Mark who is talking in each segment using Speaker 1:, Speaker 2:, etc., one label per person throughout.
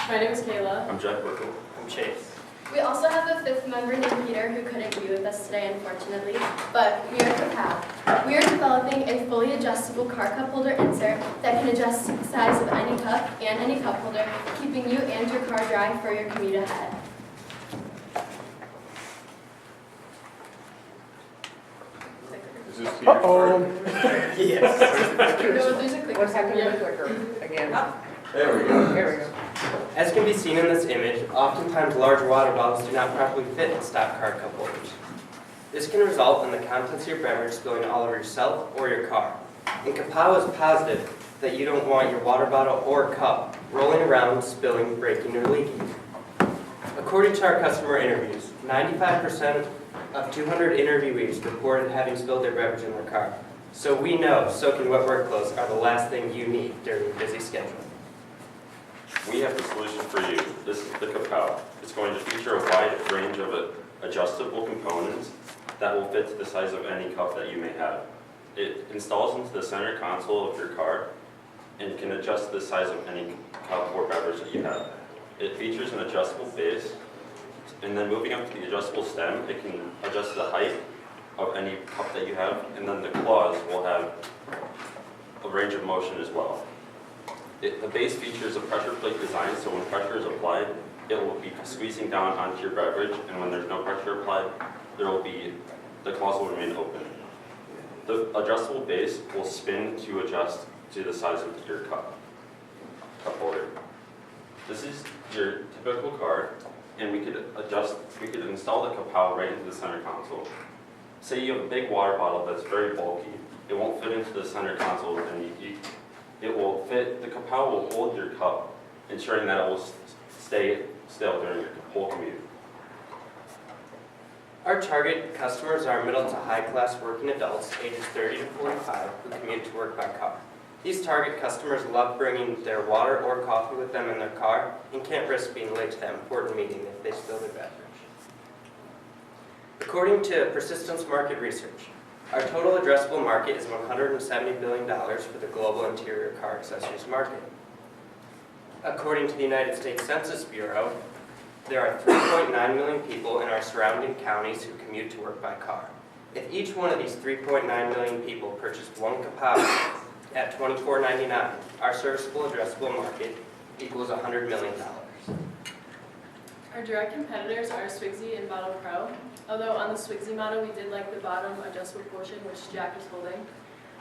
Speaker 1: My name is Kayla.
Speaker 2: I'm Jack Whipple.
Speaker 3: I'm Chase.
Speaker 4: We also have a fifth member named Peter who couldn't be with us today, unfortunately, but we are Kapow. We are developing a fully adjustable car cup holder insert that can adjust the size of any cup and any cup holder, keeping you and your car dry for your commute ahead.
Speaker 2: Is this Peter's card?
Speaker 3: Yes.
Speaker 4: No, there's a clicker.
Speaker 5: What's happening with the clicker? Again.
Speaker 2: There we go.
Speaker 5: There we go.
Speaker 3: As can be seen in this image, oftentimes large water bottles do not properly fit in stock car cup holders. This can result in the contents of your beverage spilling all over yourself or your car. And Kapow is positive that you don't want your water bottle or cup rolling around, spilling, breaking, or leaking. According to our customer interviews, 95% of 200 interviewees reported having spilled their beverage in their car. So we know soaking wet work clothes are the last thing you need during your busy schedule.
Speaker 2: We have the solution for you. This is the Kapow. It's going to feature a wide range of adjustable components that will fit to the size of any cup that you may have. It installs into the center console of your car and can adjust the size of any cup or beverage that you have. It features an adjustable base, and then moving up to the adjustable stem, it can adjust the height of any cup that you have, and then the claws will have a range of motion as well. The base features a pressure plate design, so when pressure is applied, it will be squeezing down onto your beverage, and when there's no pressure applied, the claws will remain open. The adjustable base will spin to adjust to the size of your cup holder. This is your typical card, and we could install the Kapow right into the center console. Say you have a big water bottle that's very bulky, it won't fit into the center console, and it will fit, the Kapow will hold your cup, ensuring that it will stay still during your whole commute.
Speaker 3: Our target customers are middle to high-class working adults, ages 30 to 45, who commute to work by car. These target customers love bringing their water or coffee with them in their car and can't risk being late to that important meeting if they spill their beverage. According to Persistence Market Research, our total addressable market is $170 billion for the global interior car accessories market. According to the United States Census Bureau, there are 3.9 million people in our surrounding counties who commute to work by car. If each one of these 3.9 million people purchased one Kapow at $24.99, our serviceable addressable market equals $100 million.
Speaker 1: Our direct competitors are Swigsy and Bottle Pro. Although on the Swigsy model, we did like the bottom adjustable portion, which Jack is holding.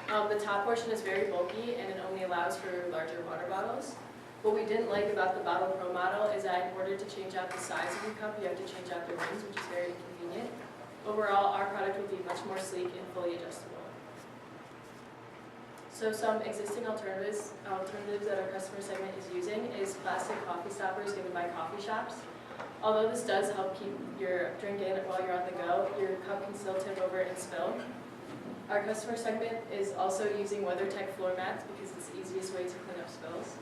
Speaker 1: The top portion is very bulky and it only allows for larger water bottles. What we didn't like about the Bottle Pro model is that in order to change out the size of your cup, you have to change out the rings, which is very inconvenient. Overall, our product will be much more sleek and fully adjustable. So some existing alternatives that our customer segment is using is plastic coffee stoppers given by coffee shops. Although this does help keep your drink in while you're on the go, your cup can still tip over and spill. Our customer segment is also using WeatherTech floor mats because it's the easiest way to clean up spills.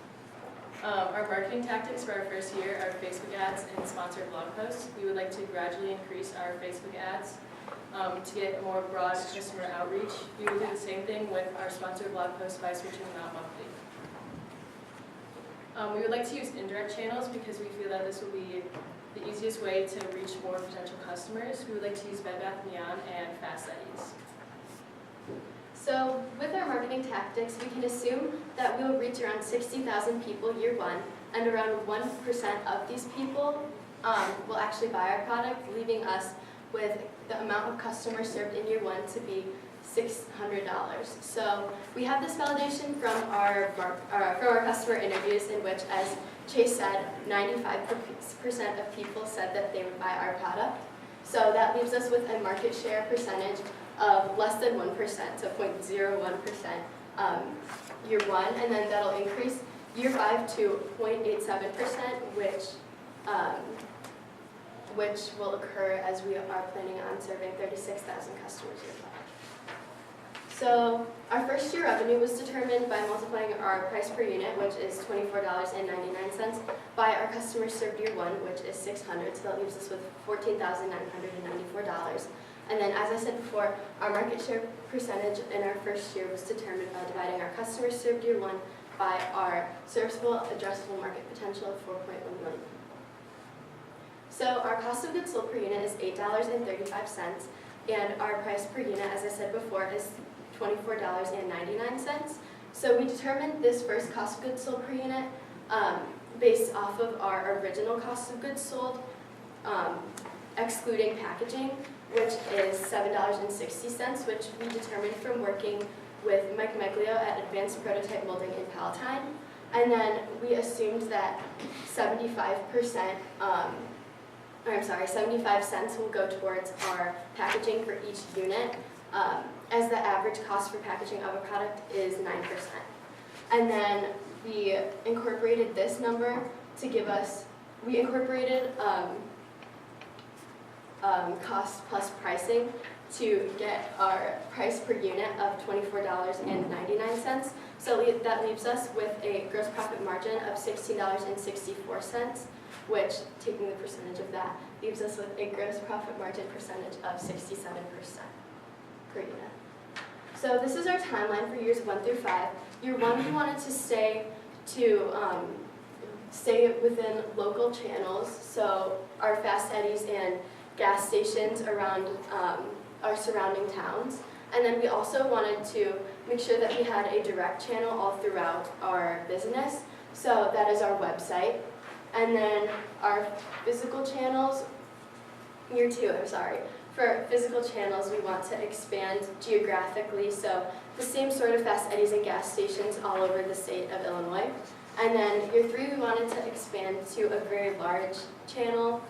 Speaker 1: Our marketing tactics for our first year are Facebook ads and sponsored blog posts. We would like to gradually increase our Facebook ads to get more broad customer outreach. We will do the same thing with our sponsored blog posts by switching them out monthly. We would like to use indirect channels because we feel that this will be the easiest way to reach more potential customers. We would like to use Bed Bath & Beyond and Fast Eddie's.
Speaker 4: So with our marketing tactics, we can assume that we will reach around 60,000 people year one, and around 1% of these people will actually buy our product, leaving us with the amount of customers served in year one to be $600. So we have this validation from our customer interviews in which, as Chase said, 95% of people said that they would buy our product. So that leaves us with a market share percentage of less than 1%, so 0.01% year one, and then that'll increase year 5 to 0.87%, which will occur as we are planning on serving 36,000 customers year 5. So our first year revenue was determined by multiplying our price per unit, which is $24.99, by our customers served year one, which is $600, so that leaves us with $14,994. And then, as I said before, our market share percentage in our first year was determined by dividing our customers served year one by our serviceable addressable market potential of 4.1 million. So our cost of goods sold per unit is $8.35, and our price per unit, as I said before, is $24.99. So we determined this first cost of goods sold per unit based off of our original cost of goods sold, excluding packaging, which is $7.60, which we determined from working with Mike Meglio at Advanced Prototype Molding in Palatine. And then we assumed that 75 cents will go towards our packaging for each unit, as the average cost for packaging of a product is 9%. And then we incorporated this number to give us, we incorporated cost plus pricing to get our price per unit of $24.99. So that leaves us with a gross profit margin of $16.64, which, taking the percentage of that, leaves us with a gross profit margin percentage of 67% per unit. So this is our timeline for years 1 through 5. Year 1, we wanted to stay within local channels, so our Fast Eddies and gas stations around our surrounding towns. And then we also wanted to make sure that we had a direct channel all throughout our business. So that is our website. And then our physical channels, year 2, I'm sorry. For physical channels, we want to expand geographically, so the same sort of Fast Eddies and gas stations all over the state of Illinois. And then year 3, we wanted to expand to a very large channel,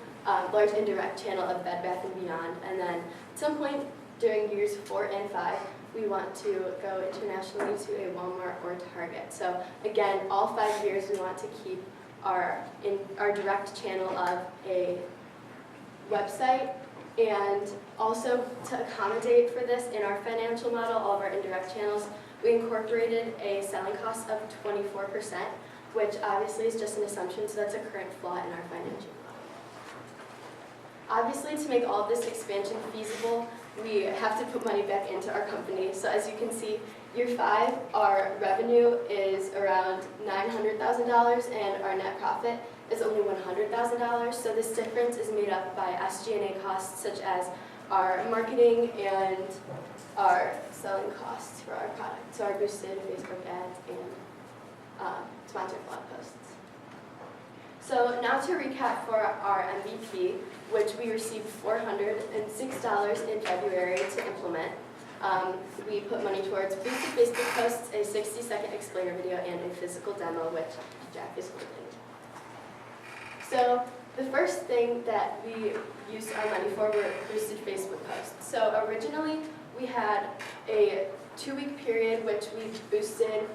Speaker 4: large indirect channel of Bed Bath & Beyond. And then at some point during years 4 and 5, we want to go internationally to a Walmart or Target. So again, all 5 years we want to keep our direct channel of a website, and also to accommodate for this in our financial model, all of our indirect channels, we incorporated a selling cost of 24%, which obviously is just an assumption, so that's a current flaw in our financial model. Obviously, to make all of this expansion feasible, we have to put money back into our company. So as you can see, year 5, our revenue is around $900,000 and our net profit is only $100,000. So this difference is made up by SG&A costs such as our marketing and our selling costs for our product. So our boosted Facebook ads and sponsored blog posts. So now to recap for our MVP, which we received $406 in February to implement. We put money towards boosted Facebook posts, a 60-second explainer video, and a physical demo, which Jack is holding. So the first thing that we used our money for were boosted Facebook posts. So originally we had a 2-week period which we boosted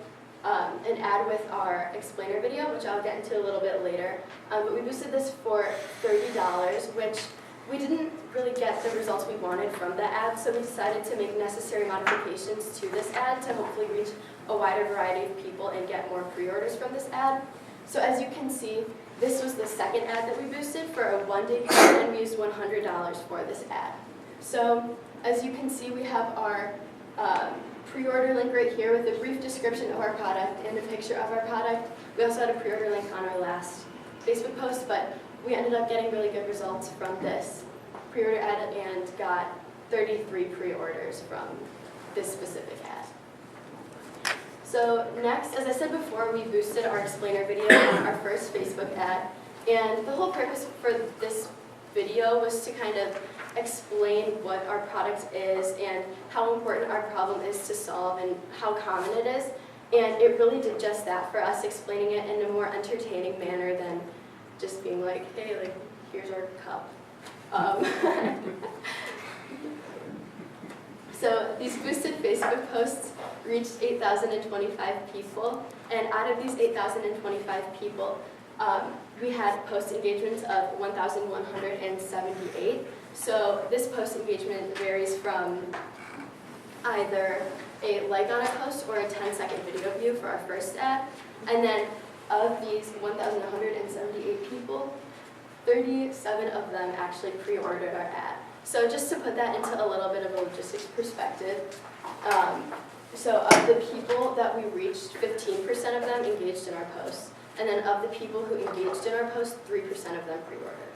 Speaker 4: an ad with our explainer video, which I'll get into a little bit later. But we boosted this for $30, which we didn't really get the results we wanted from the ad, so we decided to make necessary modifications to this ad to hopefully reach a wider variety of people and get more pre-orders from this ad. So as you can see, this was the second ad that we boosted for a 1-day period, and we used $100 for this ad. So as you can see, we have our pre-order link right here with a brief description of our product and a picture of our product. We also had a pre-order link on our last Facebook post, but we ended up getting really good results from this pre-order ad and got 33 pre-orders from this specific ad. So next, as I said before, we boosted our explainer video on our first Facebook ad, and the whole purpose for this video was to kind of explain what our product is and how important our problem is to solve and how common it is. And it really did just that for us, explaining it in a more entertaining manner than just being like, hey, like, here's our cup. So these boosted Facebook posts reached 8,025 people, and out of these 8,025 people, we had post engagements of 1,178. So this post engagement varies from either a like on a post or a 10-second video view for our first ad. And then of these 1,178 people, 37 of them actually pre-ordered our ad. So just to put that into a little bit of a logistics perspective, So of the people that we reached, 15% of them engaged in our posts. And then of the people who engaged in our posts, 3% of them pre-ordered.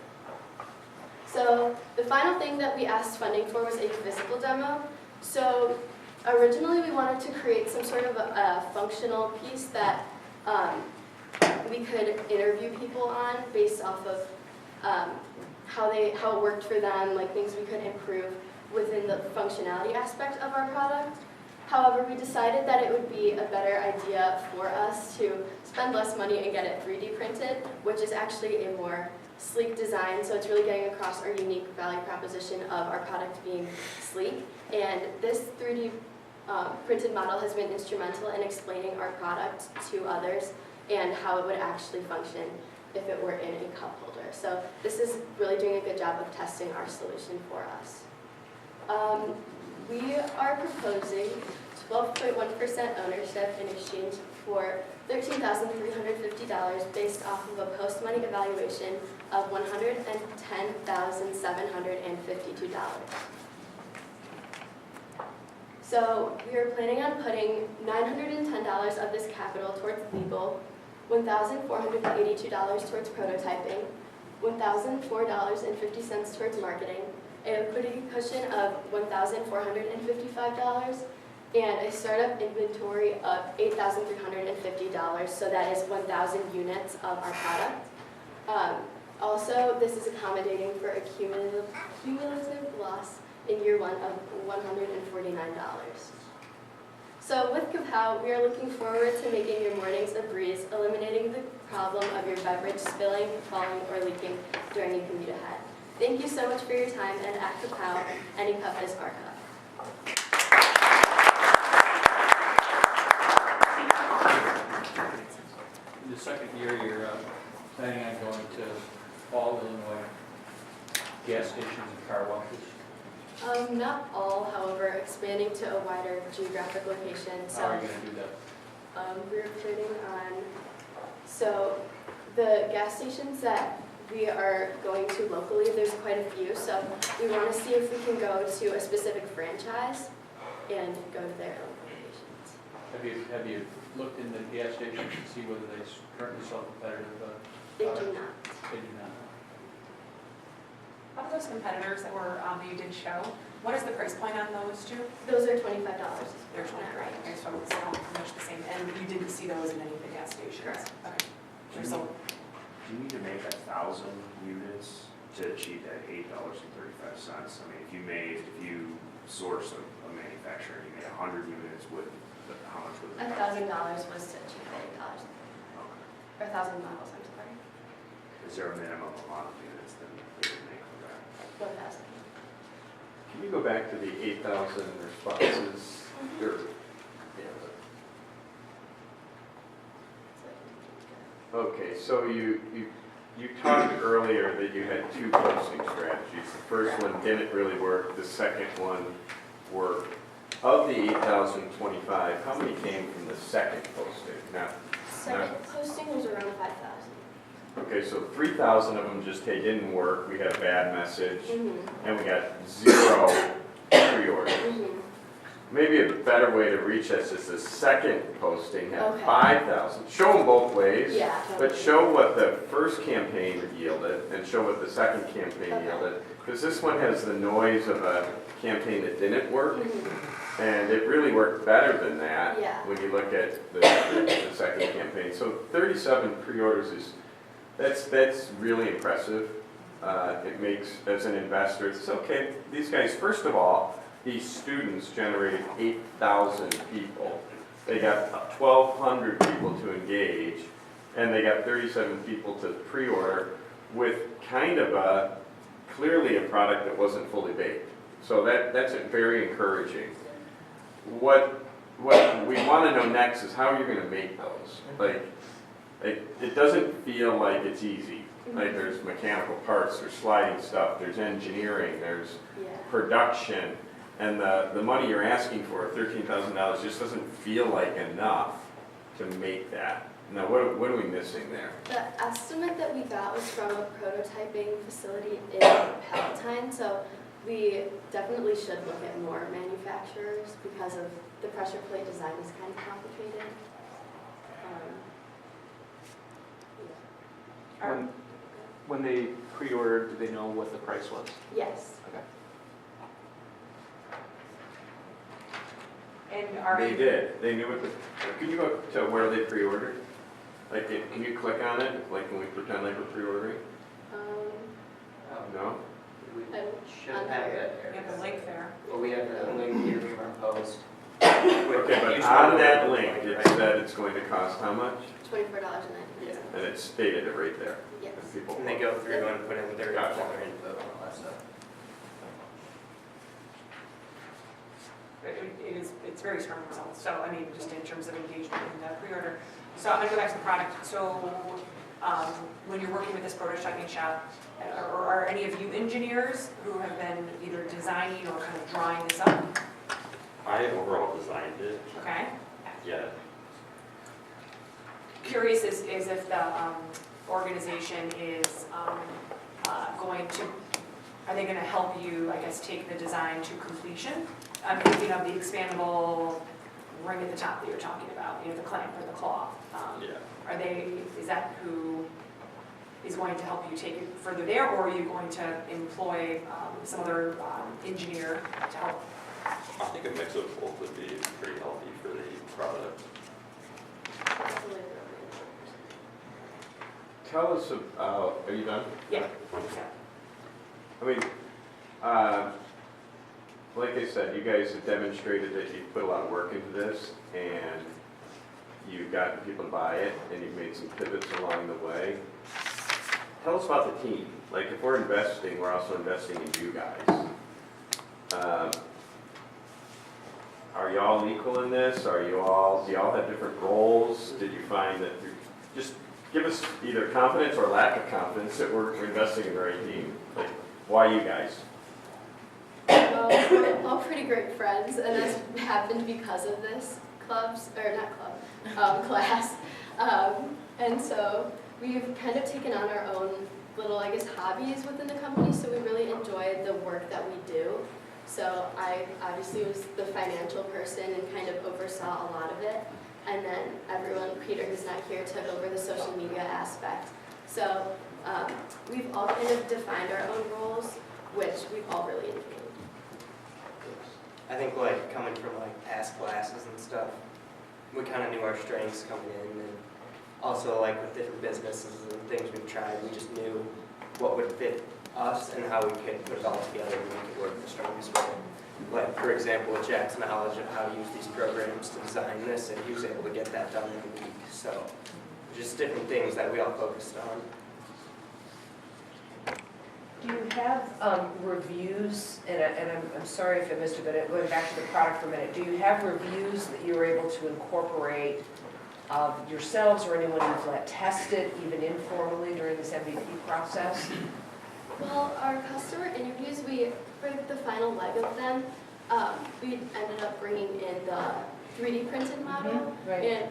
Speaker 4: So the final thing that we asked funding for was a physical demo. So originally we wanted to create some sort of a functional piece that we could interview people on based off of how it worked for them, like things we could improve within the functionality aspect of our product. However, we decided that it would be a better idea for us to spend less money and get it 3D printed, which is actually a more sleek design, so it's really getting across our unique value proposition of our product being sleek. And this 3D printed model has been instrumental in explaining our product to others and how it would actually function if it were in a cup holder. So this is really doing a good job of testing our solution for us. We are proposing 12.1% ownership in exchange for $13,350 based off of a post-money evaluation of $110,752. So we are planning on putting $910 of this capital towards legal, $1,482 towards prototyping, $1,004.50 towards marketing, a liquidity cushion of $1,455, and a startup inventory of $8,350, so that is 1,000 units of our product. Also, this is accommodating for a cumulative loss in year one of $149. So with Kapow, we are looking forward to making your mornings a breeze, eliminating the problem of your beverage spilling, falling, or leaking during your commute ahead. Thank you so much for your time, and at Kapow, any cup is our cup.
Speaker 6: In the second year, you're planning on going to all Illinois gas stations and car washes.
Speaker 4: Not all, however, expanding to a wider geographic location. So,
Speaker 6: How are you going to do that?
Speaker 4: we're planning on, so the gas stations that we are going to locally, there's quite a few, so we want to see if we can go to a specific franchise and go to their own locations.
Speaker 6: Have you looked in the gas stations to see whether they currently sell competitive?
Speaker 4: They do not.
Speaker 6: They do not.
Speaker 7: Of those competitors that you did show, what is the price point on those two?
Speaker 4: Those are $25.
Speaker 7: They're 20, right? Okay, so it's all pretty much the same, and you didn't see those in any of the gas stations?
Speaker 4: Correct.
Speaker 7: Okay. So,
Speaker 8: Do you need to make 1,000 units to achieve that $8.35? I mean, if you source a manufacturer, you made 100 units with, how much was it?
Speaker 4: $1,000 was to achieve $8. Or 1,000 miles, I'm sorry.
Speaker 8: Is there a minimum amount of units that they would make for that?
Speaker 4: 1,000.
Speaker 9: Can you go back to the 8,000 responses? Okay, so you talked earlier that you had two posting strategies. The first one didn't really work, the second one worked. Of the 8,025, how many came from the second posting?
Speaker 4: Second posting was around 5,000.
Speaker 9: Okay, so 3,000 of them just, hey, didn't work, we had a bad message,
Speaker 4: Mm-hmm.
Speaker 9: and we got 0 pre-orders.
Speaker 4: Mm-hmm.
Speaker 9: Maybe a better way to reach us is the second posting had
Speaker 4: Okay.
Speaker 9: 5,000. Show them both ways,
Speaker 4: Yeah.
Speaker 9: but show what the first campaign yielded and show what the second campaign
Speaker 4: Okay.
Speaker 9: yielded. Because this one has the noise of a campaign that didn't work,
Speaker 4: Mm-hmm.
Speaker 9: and it really worked better than that
Speaker 4: Yeah.
Speaker 9: when you look at the second campaign. So 37 pre-orders that's really impressive. It makes, as an investor, it's okay. These guys, first of all, these students generated 8,000 people. They got 1,200 people to engage, and they got 37 people to pre-order with kind of clearly a product that wasn't fully baked. So that's very encouraging. What we want to know next is how you're going to make those. Like, it doesn't feel like it's easy. Like there's mechanical parts, there's sliding stuff, there's engineering, there's
Speaker 4: Yeah.
Speaker 9: production, and the money you're asking for, $13,000, just doesn't feel like enough to make that. Now, what are we missing there?
Speaker 4: The estimate that we got was from a prototyping facility in Palatine. So We definitely should look at more manufacturers because of the pressure plate design is kind of complicated. Yeah.
Speaker 6: When they pre-ordered, did they know what the price was?
Speaker 4: Yes.
Speaker 6: Okay.
Speaker 7: And are
Speaker 9: They
Speaker 7: you,
Speaker 9: did, they knew what the, can you go to where they pre-ordered? Like, can you click on it, like, can we pretend like we're pre-ordering? No?
Speaker 3: We
Speaker 4: I
Speaker 3: should have that
Speaker 7: you have the link there?
Speaker 3: Well, we have the link here from our post.
Speaker 9: Okay, but on that link, it said it's going to cost how much?
Speaker 4: $24.90.
Speaker 9: And it stated it right there.
Speaker 4: Yes.
Speaker 9: And people.
Speaker 3: And they go through and put in their
Speaker 9: Gotcha.
Speaker 3: info and all that stuff.
Speaker 7: It's very strong results, so I mean, just in terms of engagement in the pre-order. So I'm gonna go back to the product. So when you're working with this prototyping shop, are any of you engineers who have been either designing or kind of drawing this up?
Speaker 2: I overall designed it,
Speaker 7: Okay.
Speaker 2: yeah.
Speaker 7: Curious is if the organization is going to, are they gonna help you, I guess, take the design to completion? I'm thinking of the expandable ring at the top that you're talking about, you know, the clamp or the claw.
Speaker 2: Yeah.
Speaker 7: Are they, is that who is going to help you take it further there, or are you going to employ some other engineer to help?
Speaker 2: I think a mix of both would be pretty healthy for the product.
Speaker 9: Tell us, are you done?
Speaker 7: Yeah.
Speaker 9: I mean, like I said, you guys have demonstrated that you put a lot of work into this, and you've gotten people to buy it, and you've made some pivots along the way. Tell us about the team. Like, if we're investing, we're also investing in you guys. Are you all equal in this? Do you all have different roles? Did you find that, just give us either confidence or lack of confidence that we're investing in the right team? Like, why you guys?
Speaker 4: Well, we're all pretty great friends, and that's happened because of this class. And so we've kind of taken on our own little, I guess, hobbies within the company, so we really enjoy the work that we do. So I obviously was the financial person and kind of oversaw a lot of it. And then everyone, Peter, who's not here, took over the social media aspect. So we've all kind of defined our own roles, which we've all really enjoyed.
Speaker 3: I think like coming from like past classes and stuff, we kind of knew our strengths coming in, and also like with different businesses and things we've tried, we just knew what would fit us and how we could put it all together and make it work the strongest way. Like for example, with Jack's knowledge of how to use these programs to design this, and he was able to get that done in a week. So just different things that we all focused on.
Speaker 5: Do you have reviews, and I'm sorry if I missed it, but going back to the product for a minute, do you have reviews that you were able to incorporate of yourselves or anyone who's let test it, even informally, during this MVP process?
Speaker 4: Well, our customer interviews, for the final leg of them, we ended up bringing in the 3D printed model.
Speaker 5: Right.
Speaker 4: And,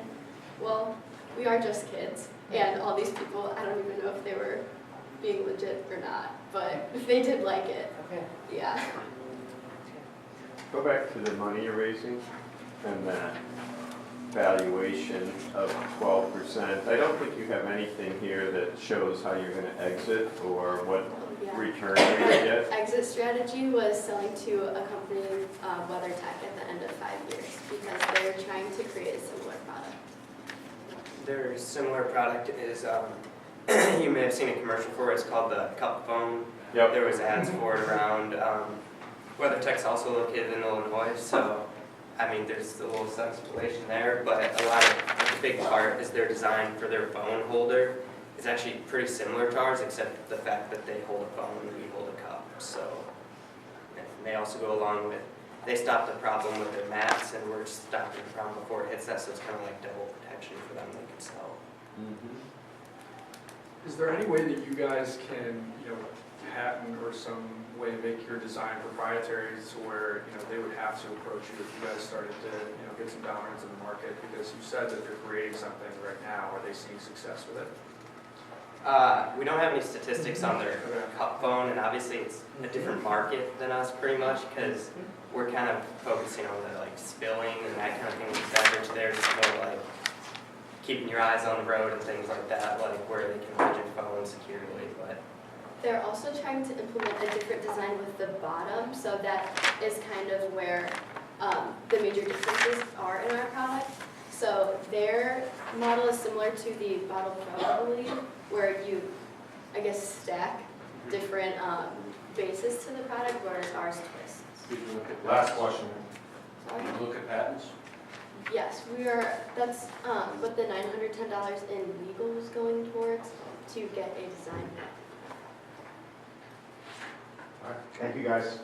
Speaker 4: well, we are just kids, and all these people, I don't even know if they were being legit or not, but they did like it,
Speaker 5: Okay.
Speaker 4: yeah.
Speaker 9: Go back to the money you're raising and that valuation of 12%. I don't think you have anything here that shows how you're going to exit or what
Speaker 4: Yeah.
Speaker 9: return you're going to get.
Speaker 4: Exit strategy was selling to a company, WeatherTech, at the end of 5 years, because they're trying to create a similar product.
Speaker 3: Their similar product is, you may have seen a commercial for it, it's called the Cup Phone.
Speaker 9: Yep.
Speaker 3: There was ads for it around, WeatherTech's also located in Illinois, so, I mean, there's a little sense of relation there, but a big part is their design for their phone holder. It's actually pretty similar to ours, except the fact that they hold a phone and we hold a cup, so. And they also go along with, they stop the problem with their mats, and we're stopping the problem before it hits that, so it's kind of like double protection for them they can sell.
Speaker 10: Is there any way that you guys can, patent or some way make your design proprietary to where, they would have to approach you if you guys started to, get some dominance in the market? Because you said that they're creating something right now. Are they seeing success with it?
Speaker 3: We don't have any statistics on their cup phone, and obviously it's a different market than us pretty much, because we're kind of focusing on the like spilling and that kind of thing with beverage. They're just more like keeping your eyes on the road and things like that, like where they can hold your phone securely, but.
Speaker 4: They're also trying to implement a different design with the bottom, so that is kind of where the major differences are in our product. So their model is similar to the Bottle Pro, I believe, where you, I guess, stack different bases to the product, whereas ours twists.
Speaker 6: Did you look at?
Speaker 11: Last question.
Speaker 4: Sorry?
Speaker 6: Did you look at patents?
Speaker 4: Yes, that's what the $910 in legal was going towards, to get a design.
Speaker 11: All right, thank you guys.